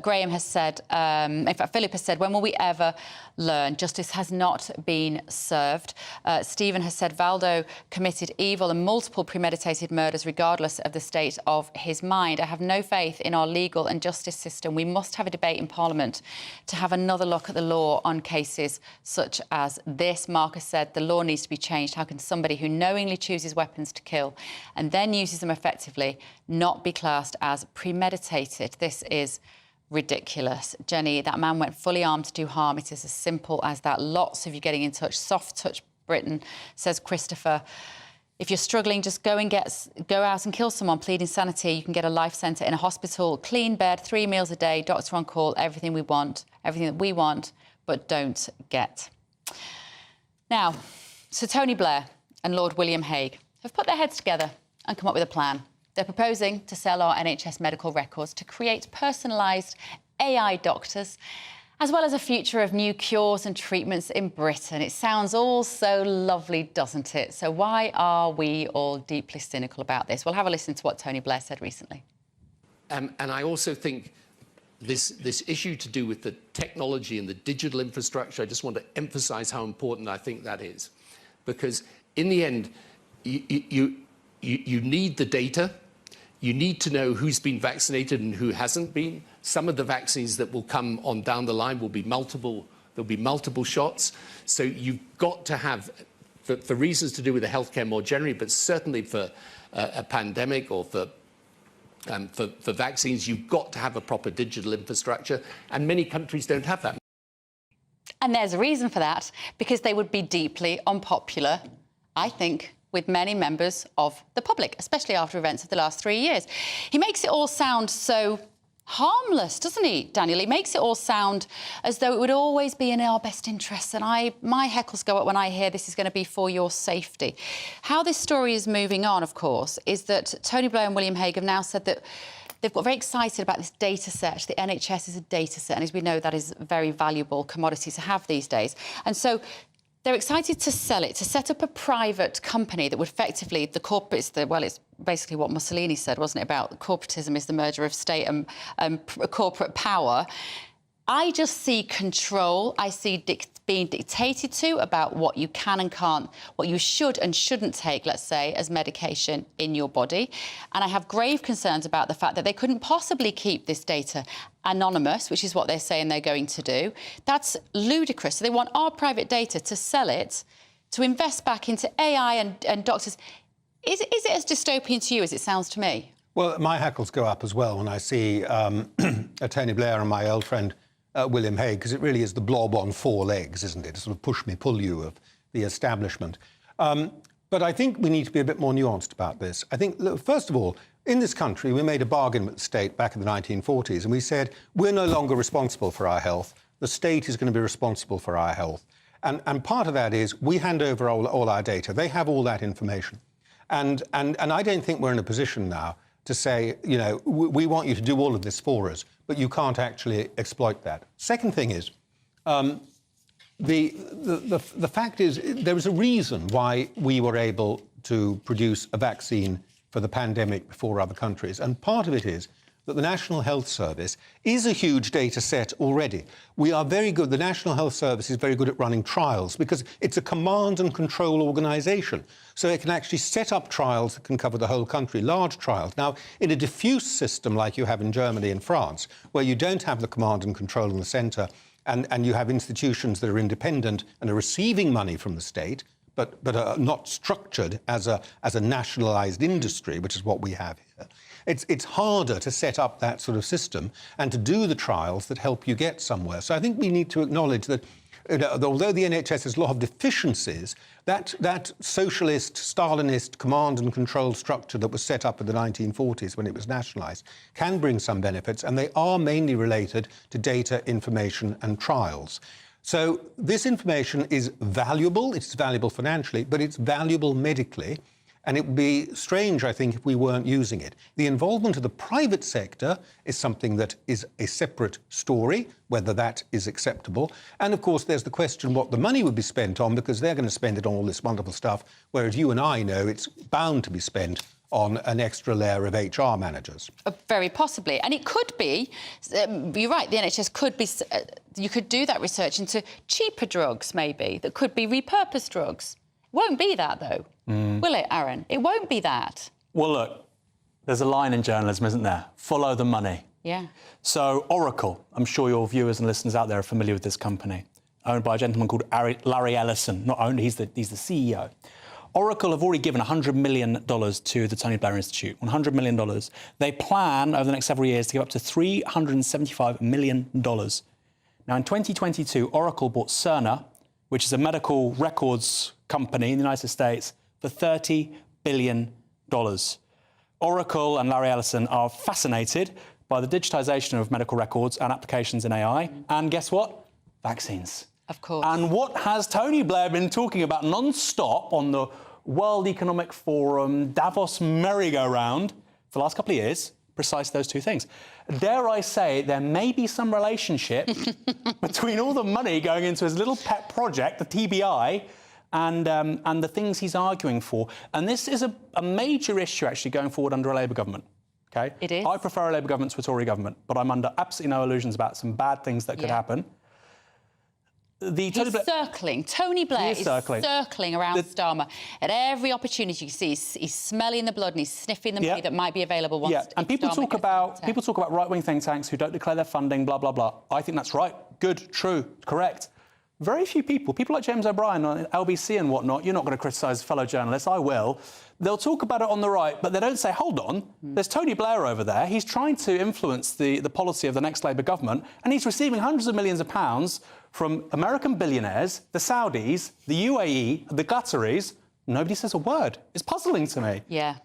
Graham has said, in fact, Philip has said, when will we ever learn? Justice has not been served. Stephen has said Valdo committed evil and multiple premeditated murders regardless of the state of his mind. I have no faith in our legal and justice system. We must have a debate in Parliament to have another look at the law on cases such as this. Marcus said the law needs to be changed. How can somebody who knowingly chooses weapons to kill and then uses them effectively not be classed as premeditated? This is ridiculous. Jenny, that man went fully armed to do harm. It is as simple as that. Lots of you getting in touch. Soft touch Britain, says Christopher. If you're struggling, just go out and kill someone, plead insanity. You can get a life centre in a hospital, clean bed, 3 meals a day, doctor on call, everything we want, everything that we want, but don't get. Now, Sir Tony Blair and Lord William Hague have put their heads together and come up with a plan. They're proposing to sell our NHS medical records to create personalised AI doctors, as well as a future of new cures and treatments in Britain. It sounds all so lovely, doesn't it? So why are we all deeply cynical about this? We'll have a listen to what Tony Blair said recently. And I also think this issue to do with the technology and the digital infrastructure, I just want to emphasise how important I think that is. Because in the end, you need the data. You need to know who's been vaccinated and who hasn't been. Some of the vaccines that will come on down the line will be multiple. There'll be multiple shots. So you've got to have, for reasons to do with the healthcare more generally, but certainly for a pandemic or for vaccines, you've got to have a proper digital infrastructure. And many countries don't have that. And there's a reason for that, because they would be deeply unpopular, I think, with many members of the public, especially after events of the last 3 years. He makes it all sound so harmless, doesn't he, Daniel? He makes it all sound as though it would always be in our best interests. And my heckles go up when I hear this is going to be for your safety. How this story is moving on, of course, is that Tony Blair and William Hague have now said that they've got very excited about this data set. The NHS is a data set, and as we know, that is a very valuable commodity to have these days. And so they're excited to sell it, to set up a private company that would effectively, it's basically what Mussolini said, wasn't it, about corporatism is the merger of state and corporate power. I just see control. I see being dictated to about what you can and can't, what you should and shouldn't take, let's say, as medication in your body. And I have grave concerns about the fact that they couldn't possibly keep this data anonymous, which is what they're saying they're going to do. That's ludicrous. So they want our private data to sell it, to invest back into AI and doctors. Is it as dystopian to you as it sounds to me? Well, my hackles go up as well when I see Tony Blair and my old friend William Hague, because it really is the blob on 4 legs, isn't it? A sort of push me, pull you of the establishment. But I think we need to be a bit more nuanced about this. I think, look, first of all, in this country, we made a bargain with the state back in the 1940s, and we said, we're no longer responsible for our health. The state is going to be responsible for our health. And part of that is we hand over all our data. They have all that information. And I don't think we're in a position now to say, you know, we want you to do all of this for us, but you can't actually exploit that. Second thing is, the fact is, there is a reason why we were able to produce a vaccine for the pandemic before other countries, and part of it is that the National Health Service is a huge data set already. We are very good, the National Health Service is very good at running trials because it's a command and control organisation. So it can actually set up trials that can cover the whole country, large trials. Now, in a diffuse system like you have in Germany and France, where you don't have the command and control in the centre, and you have institutions that are independent and are receiving money from the state, but are not structured as a nationalised industry, which is what we have here. It's harder to set up that sort of system and to do the trials that help you get somewhere. So I think we need to acknowledge that, although the NHS has a lot of deficiencies, that socialist, Stalinist command and control structure that was set up in the 1940s when it was nationalised can bring some benefits, and they are mainly related to data, information and trials. So this information is valuable, it's valuable financially, but it's valuable medically. And it would be strange, I think, if we weren't using it. The involvement of the private sector is something that is a separate story, whether that is acceptable. And, of course, there's the question what the money would be spent on, because they're going to spend it on all this wonderful stuff, whereas you and I know it's bound to be spent on an extra layer of HR managers. Very possibly. And it could be, you're right, the NHS could be, you could do that research into cheaper drugs, maybe, that could be repurposed drugs. Won't be that, though. Will it, Aaron? It won't be that. Well, look, there's a line in journalism, isn't there? Follow the money. Yeah. So Oracle, I'm sure your viewers and listeners out there are familiar with this company, owned by a gentleman called Larry Ellison. Not owned, he's the CEO. Oracle have already given $100 million to the Tony Blair Institute, $100 million. They plan, over the next several years, to give up to $375 million. Now, in 2022, Oracle bought Cerner, which is a medical records company in the United States, for $30 billion. Oracle and Larry Ellison are fascinated by the digitisation of medical records and applications in AI. And guess what? Vaccines. Of course. And what has Tony Blair been talking about non-stop on the World Economic Forum, Davos merry-go-round for the last couple of years? Precisely those two things. Dare I say, there may be some relationship between all the money going into his little pet project, the TBI, and the things he's arguing for. And this is a major issue, actually, going forward under a Labour government. Okay? It is. I prefer a Labour government to a Tory government, but I'm under absolutely no illusions about some bad things that could happen. Tony Blair is circling around Starmer at every opportunity you see. He's smelling the blood and he's sniffing the money that might be available once. Yeah, and people talk about right-wing think tanks who don't declare their funding, blah, blah, blah. I think that's right. Good, true, correct. Very few people like James O'Brien on LBC and whatnot, you're not going to criticise fellow journalists, I will. They'll talk about it on the right, but they don't say, hold on, there's Tony Blair over there. He's trying to influence the policy of the next Labour government, and he's receiving hundreds of millions of pounds from American billionaires, the Saudis, the UAE, the Qataris. Nobody says a word. It's puzzling to me. Yeah.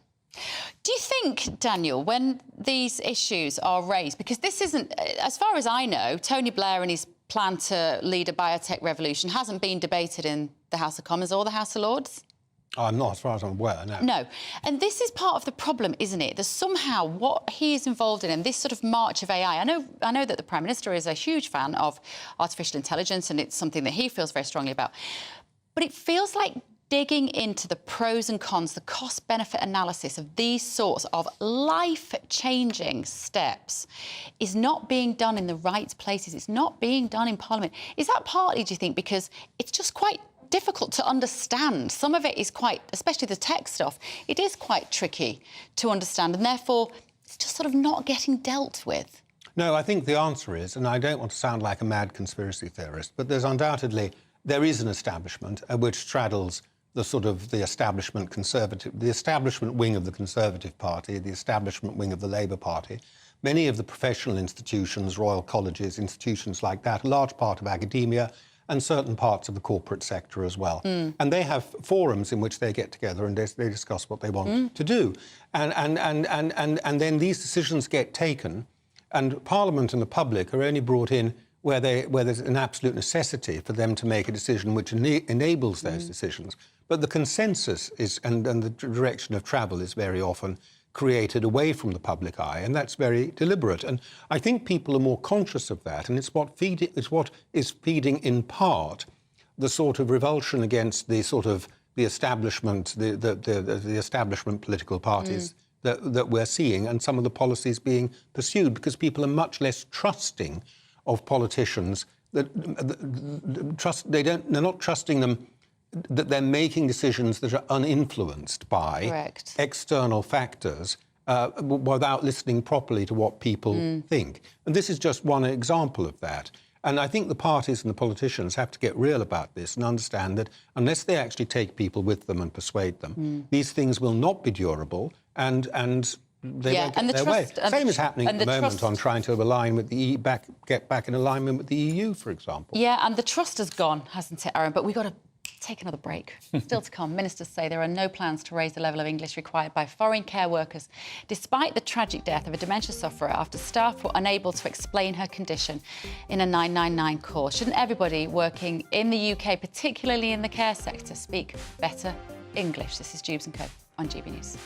Do you think, Daniel, when these issues are raised, because this isn't, as far as I know, Tony Blair and his plan to lead a biotech revolution hasn't been debated in the House of Commons or the House of Lords? Oh, I'm not, as far as I'm aware, no. No. And this is part of the problem, isn't it? That somehow what he is involved in, and this sort of march of AI, I know that the Prime Minister is a huge fan of artificial intelligence and it's something that he feels very strongly about. But it feels like digging into the pros and cons, the cost-benefit analysis of these sorts of life-changing steps is not being done in the right places. It's not being done in Parliament. Is that partly, do you think, because it's just quite difficult to understand? Some of it is quite, especially the tech stuff, it is quite tricky to understand, and therefore it's just sort of not getting dealt with. No, I think the answer is, and I don't want to sound like a mad conspiracy theorist, but there is an establishment which straddles the establishment conservative, the establishment wing of the Conservative Party, the establishment wing of the Labour Party. Many of the professional institutions, royal colleges, institutions like that, a large part of academia, and certain parts of the corporate sector as well. And they have forums in which they get together and they discuss what they want to do. And then these decisions get taken, and Parliament and the public are only brought in where there's an absolute necessity for them to make a decision which enables those decisions. But the consensus is, and the direction of travel is very often created away from the public eye, and that's very deliberate. And I think people are more conscious of that, and it's what is feeding in part the sort of revulsion against the establishment, the establishment political parties that we're seeing, and some of the policies being pursued, because people are much less trusting of politicians. They're not trusting them, that they're making decisions that are uninfluenced by external factors without listening properly to what people think. And this is just one example of that. And I think the parties and the politicians have to get real about this and understand that unless they actually take people with them and persuade them, these things will not be durable, and they won't get their way. Same is happening at the moment on trying to align with the get back in alignment with the EU, for example. Yeah, and the trust has gone, hasn't it, Aaron? But we've got to take another break. Still to come, ministers say there are no plans to raise the level of English required by foreign care workers, despite the tragic death of a dementia sufferer after staff were unable to explain her condition in a 999 call. Shouldn't everybody working in the UK, particularly in the care sector, speak better English? This is Dewbs & Co on GB News.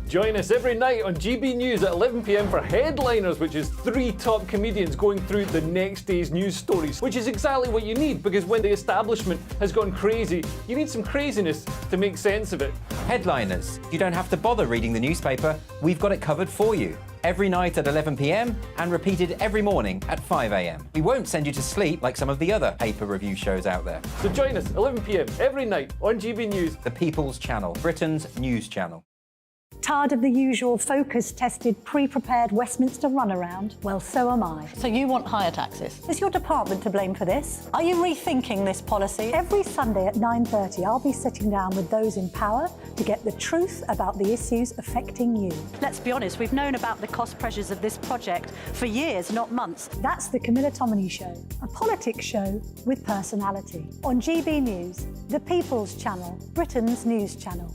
Join us every night on GB News at 11 p.m. for Headliners, which is 3 top comedians going through the next day's news stories, which is exactly what you need, because when the establishment has gone crazy, you need some craziness to make sense of it. Headliners. You don't have to bother reading the newspaper. We've got it covered for you. Every night at 11 p.m. and repeated every morning at 5 a.m. We won't send you to sleep like some of the other paper review shows out there. So join us 11 p.m. every night on GB News. The People's Channel, Britain's news channel. Tired of the usual focus-tested, pre-prepared Westminster runaround? Well, so am I. So you want higher taxes? Is your department to blame for this? Are you rethinking this policy? Every Sunday at 9:30, I'll be sitting down with those in power to get the truth about the issues affecting you. Let's be honest, we've known about the cost pressures of this project for years, not months. That's the Camilla Tominey Show, a politics show with personality. On GB News, the People's Channel, Britain's news channel.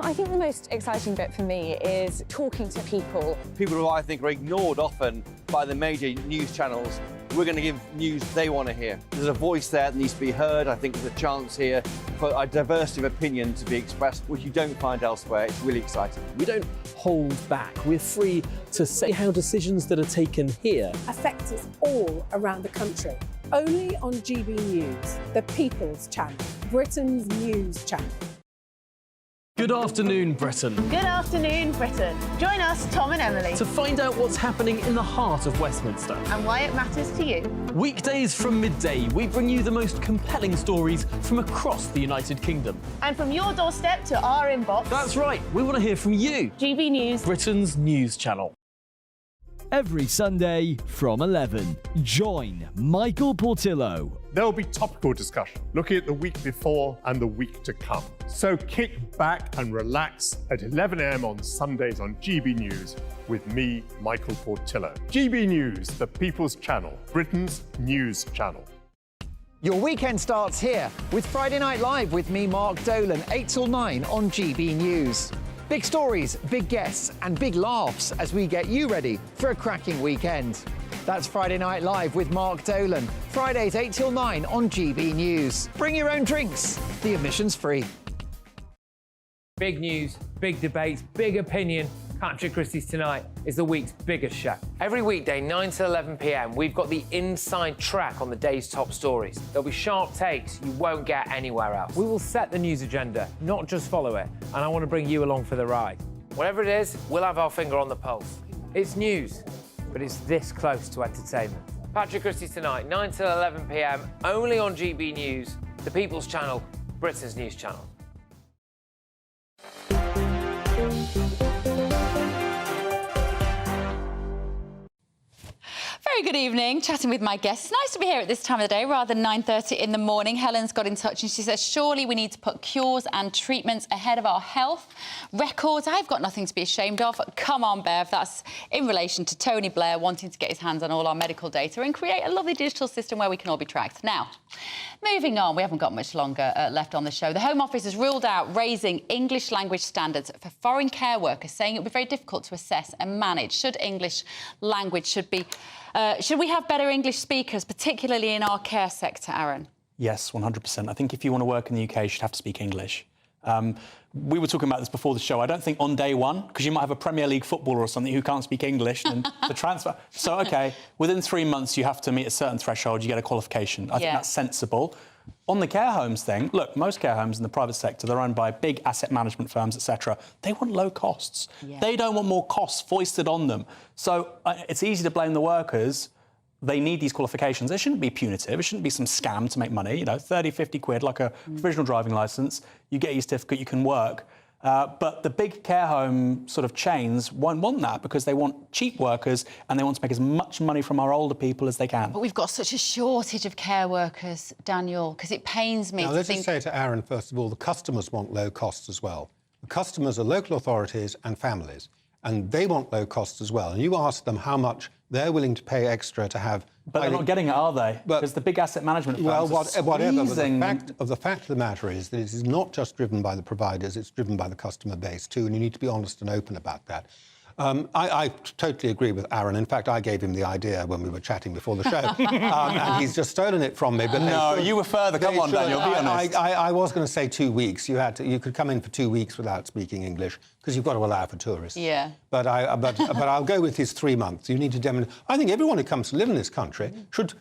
I think the most exciting bit for me is talking to people. People who I think are ignored often by the major news channels. We're going to give news they want to hear. There's a voice there that needs to be heard. I think there's a chance here for a diversity of opinion to be expressed, which you don't find elsewhere. It's really exciting. We don't hold back. We're free to say how decisions that are taken here affect us all around the country. Only on GB News, the People's Channel, Britain's news channel. Good afternoon, Britain. Good afternoon, Britain. Join us, Tom and Emily, To find out what's happening in the heart of Westminster. and why it matters to you. Weekdays from midday, we bring you the most compelling stories from across the United Kingdom. And from your doorstep to our inbox. That's right, we want to hear from you. GB News, Britain's news channel. Every Sunday from 11, join Michael Portillo. There'll be topical discussion, looking at the week before and the week to come. So kick back and relax at 11 a.m. on Sundays on GB News with me, Michael Portillo. GB News, the People's Channel, Britain's news channel. Your weekend starts here with Friday Night Live with me, Mark Dolan, 8 till 9 on GB News. Big stories, big guests and big laughs as we get you ready for a cracking weekend. That's Friday Night Live with Mark Dolan, Fridays 8 till 9 on GB News. Bring your own drinks, the admission's free. Big news, big debates, big opinion. Patrick Christie's Tonight is the week's biggest show. Every weekday, 9 to 11 p.m, we've got the inside track on the day's top stories. There'll be sharp takes you won't get anywhere else. We will set the news agenda, not just follow it, and I want to bring you along for the ride. Whatever it is, we'll have our finger on the pulse. It's news, but it's this close to entertainment. Patrick Christie's Tonight, 9 to 11 p.m, only on GB News, the People's Channel, Britain's news channel. Very good evening, chatting with my guests. Nice to be here at this time of the day rather than 9:30 in the morning. Helen's got in touch and she says, surely we need to put cures and treatments ahead of our health records. I've got nothing to be ashamed of. Come on, Bev. That's in relation to Tony Blair wanting to get his hands on all our medical data and create a lovely digital system where we can all be tracked. Now, moving on, we haven't got much longer left on the show. The Home Office has ruled out raising English language standards for foreign care workers, saying it would be very difficult to assess and manage. Should we have better English speakers, particularly in our care sector, Aaron? Yes, 100%. I think if you want to work in the UK, you should have to speak English. We were talking about this before the show. I don't think on day one, because you might have a Premier League footballer or something who can't speak English, and the transfer. So, OK, within 3 months, you have to meet a certain threshold, you get a qualification. I think that's sensible. On the care homes thing, look, most care homes in the private sector, they're owned by big asset management firms, etc. They want low costs. They don't want more costs foisted on them. So it's easy to blame the workers. They need these qualifications. They shouldn't be punitive. It shouldn't be some scam to make money. You know, 30, 50 quid, like a provisional driving licence. You get your certificate, you can work. But the big care home sort of chains won't want that because they want cheap workers and they want to make as much money from our older people as they can. But we've got such a shortage of care workers, Daniel, because it pains me now, to let's think... just say to Aaron, first of all, the customers want low costs as well. The customers are local authorities and families, and they want low costs as well. And you ask them how much they're willing to pay extra to have... But they're not getting it, are they? Because the big asset management firms are whatever. squeezing... But the fact of the matter is that it is not just driven by the providers, it's driven by the customer base too, and you need to be honest and open about that. I totally agree with Aaron. In fact, I gave him the idea when we were chatting before the show, and he's just stolen it from me. But no, you were further. Come on, Daniel, be honest. I was going to say 2 weeks. You could come in for 2 weeks without speaking English because you've got to allow for tourists. Yeah. But I'll go with his 3 months. You need to demonstrate. I think everyone who comes to live in this country should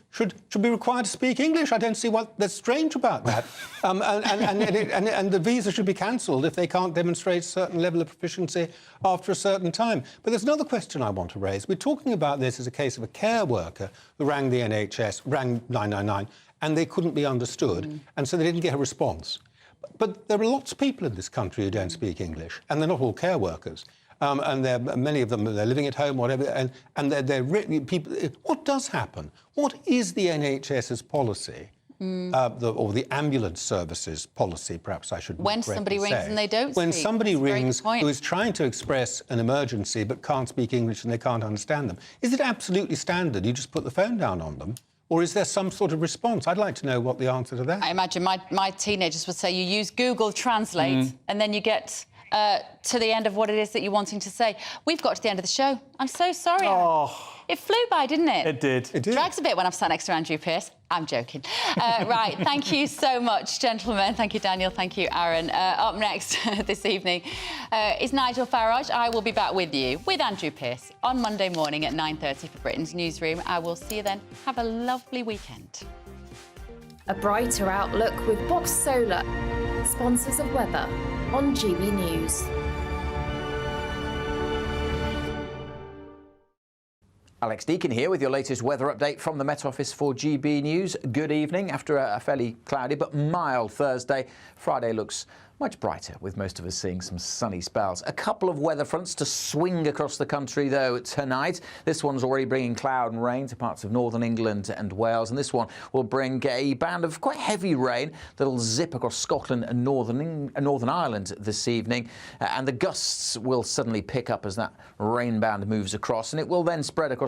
be required to speak English. I don't see what there's strange about that. And the visa should be cancelled if they can't demonstrate a certain level of proficiency after a certain time. But there's another question I want to raise. We're talking about this as a case of a care worker who rang the NHS, rang 999, and they couldn't be understood, and so they didn't get a response. But there are lots of people in this country who don't speak English, and they're not all care workers. And many of them, they're living at home, whatever, and they're written people. What does happen? What is the NHS's policy? Or the ambulance services policy, perhaps I should when somebody rings and they don't when speak. somebody rings who is trying to express an emergency but can't speak English and they can't understand them, is it absolutely standard? You just put the phone down on them? Or is there some sort of response? I'd like to know what the answer to that is. I imagine my teenagers would say you use Google Translate and then you get to the end of what it is that you're wanting to say. We've got to the end of the show. I'm so sorry. It flew by, didn't it? It did. It drags a bit when I'm sat next to Andrew Pearce. I'm joking. Right, thank you so much, gentlemen. Thank you, Daniel. Thank you, Aaron. Up next this evening is Nigel Farage. I will be back with you, with Andrew Pearce, on Monday morning at 9:30 for Britain's Newsroom. I will see you then. Have a lovely weekend. A brighter outlook with Box Solar, sponsors of weather on GB News. Alex Deakin here with your latest weather update from the Met Office for GB News. Good evening. After a fairly cloudy but mild Thursday, Friday looks much brighter, with most of us seeing some sunny spells. A couple of weather fronts to swing across the country, though, tonight. This one's already bringing cloud and rain to parts of northern England and Wales, and this one will bring a band of quite heavy rain that'll zip across Scotland and Northern Ireland this evening. And the gusts will suddenly pick up as that rain band moves across, and it will then spread across